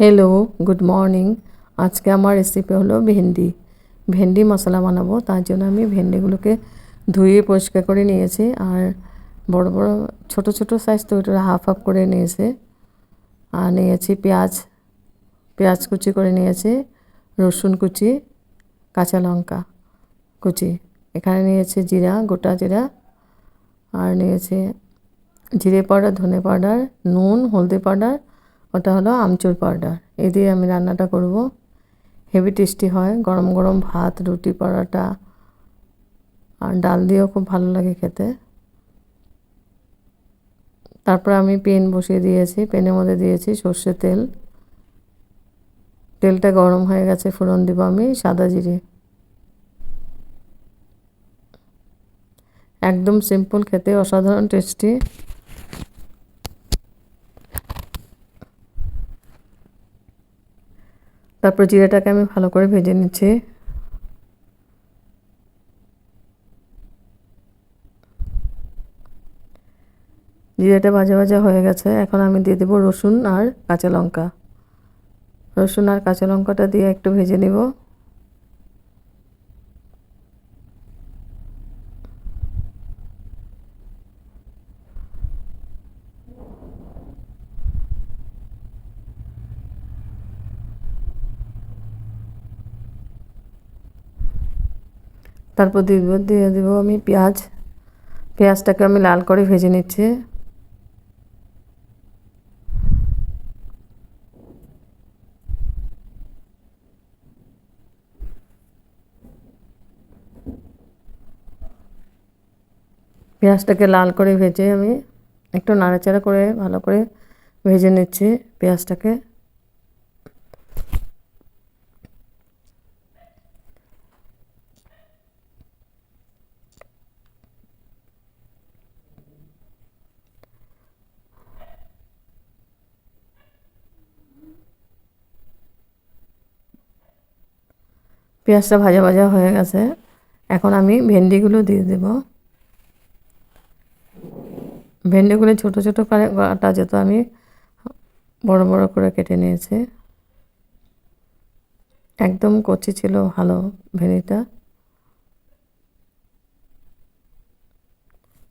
Hello, good morning. আজকে আমার recipe হলো ভেন্ডি মশলা বানাবো। তার জন্য আমি ভেন্ডিগুলোকে ধুয়ে পরিষ্কার করে নিয়েছি, আর বড় বড় ছোট ছোট সাইজ তো ওটা হাফ হাফ করে নিয়েছি। আর নিয়েছি পেঁয়াজ কুচি করে নিয়েছি, রসুন কুচি, কাঁচা লঙ্কা কুচি। এখানে নিয়েছি জিরা, গোটা জিরা, আর নিয়েছি জিরে পাউডার, ধনে পাউডার, নুন, হলদি পাউডার, ওটা হলো আমচুর পাউডার। এই দিয়ে আমি রান্নাটা করব। হেভি টেস্টি হয়, গরম গরম ভাত, রুটি, পরোটা আর ডাল দিয়েও খুব ভালো লাগে খেতে। তারপর আমি প্যান বসিয়ে দিয়েছি, প্যানের মধ্যে দিয়েছি সর্ষের তেল। তেলটা গরম হয়ে গেছে, ফোড়ন দিব আমি সাদা জিরে। একদম সিম্পল, খেতে অসাধারণ টেস্টি। তারপর জিরাটাকে আমি ভালো করে ভেজে নিচ্ছি। জিরাটা ভাজা ভাজা হয়ে গেছে, এখন আমি দিয়ে দেবো রসুন আর কাঁচা লঙ্কা। রসুন আর কাঁচা লঙ্কাটা দিয়ে একটু ভেজে নেব। তারপর দিয়ে দেব আমি পেঁয়াজটাকে আমি লাল করে ভেজে নিচ্ছি। পেঁয়াজটাকে লাল করে ভেজে আমি একটু নাড়াচাড়া করে ভালো করে ভেজে নিচ্ছি পেঁয়াজটাকে। পেঁয়াজটা ভাজা ভাজা হয়ে গেছে, এখন আমি ভেন্ডিগুলো দিয়ে দেব। ভেন্ডিগুলো ছোট ছোট করে কাটা যেত, আমি বড় বড় করে কেটে নিয়েছি। একদম কচি ছিল ভালো ভেন্ডিটা।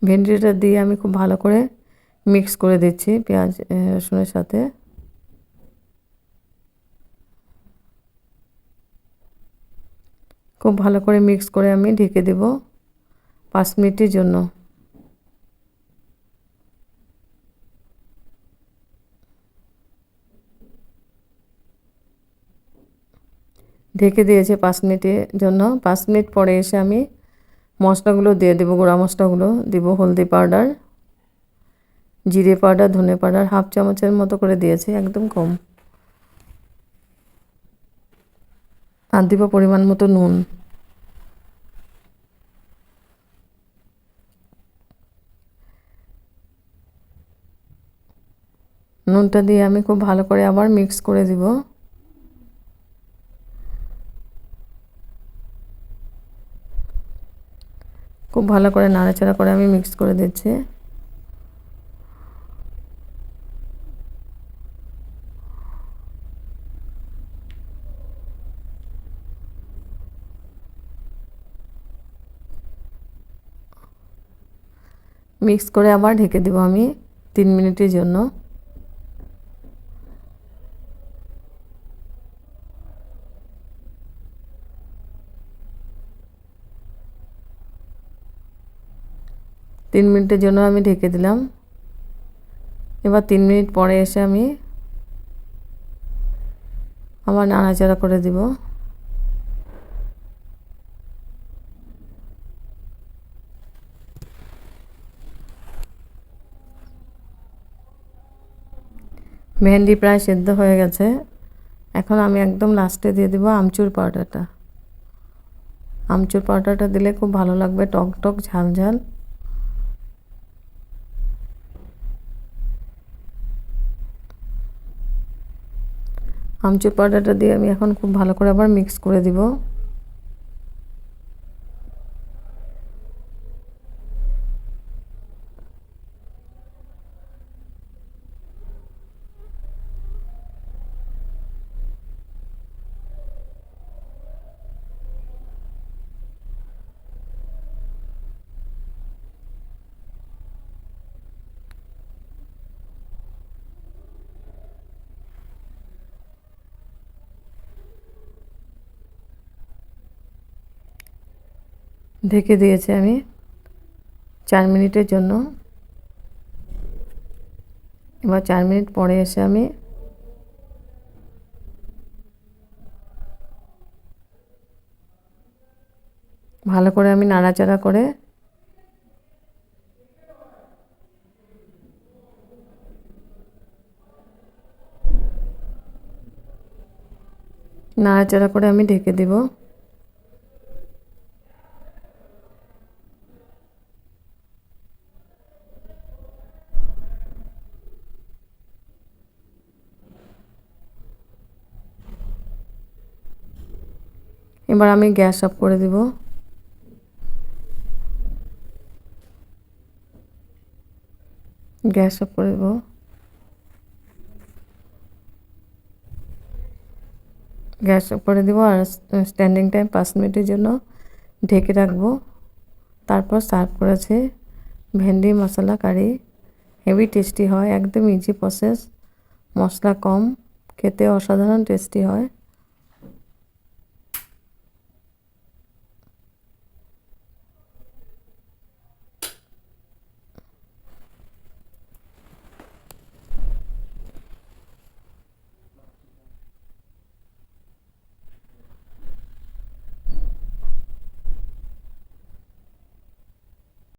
ভেন্ডিটা দিয়ে আমি খুব ভালো করে মিক্স করে দিচ্ছি পেঁয়াজ রসুনের সাথে। খুব ভালো করে মিক্স করে আমি ঢেকে দেব 5 মিনিটের জন্য। ঢেকে দিয়েছে 5 মিনিটের জন্য। 5 মিনিট পরে এসে আমি মশলাগুলো দিয়ে দেবো। গুঁড়া মশলাগুলো দিব, হলদি পাউডার, জিরে পাউডার, ধনে পাউডার হাফ চামচের মতো করে দিয়েছি, একদম কম। আর দিব পরিমাণ মতো নুন। নুনটা দিয়ে আমি খুব ভালো করে আবার মিক্স করে দিব। খুব ভালো করে নাড়াচাড়া করে আমি মিক্স করে দিচ্ছি। মিক্স করে আবার ঢেকে দেব আমি 3 মিনিটের জন্য। তিন মিনিটের জন্য আমি ঢেকে দিলাম। এবার 3 মিনিট পরে এসে আমি আবার নাড়াচাড়া করে দিব। ভেন্ডি প্রায় সেদ্ধ হয়ে গেছে, এখন আমি একদম লাস্টে দিয়ে দেবো আমচুর পাউডারটা। আমচুর পাউডারটা দিলে খুব ভালো লাগবে, টক টক ঝাল ঝাল। আমচুর পাউডারটা দিয়ে আমি এখন খুব ভালো করে আবার মিক্স করে দিব। ঢেকে দিয়েছি আমি 4 মিনিটের জন্য। এবার 4 মিনিট পরে এসে আমি ভালো করে আমি নাড়াচাড়া করে আমি ঢেকে দেব। এবার আমি গ্যাস অফ করে দেব। গ্যাস অফ করে দেব। গ্যাস অফ করে দেব আর স্ট্যান্ডিং টাইম 5 মিনিটের জন্য ঢেকে রাখবো। তারপর সার্ভ করেছে ভেন্ডি মশলা কারি। হেভি টেস্টি হয়, একদম ইজি প্রসেস, মশলা কম, খেতে অসাধারণ টেস্টি হয়।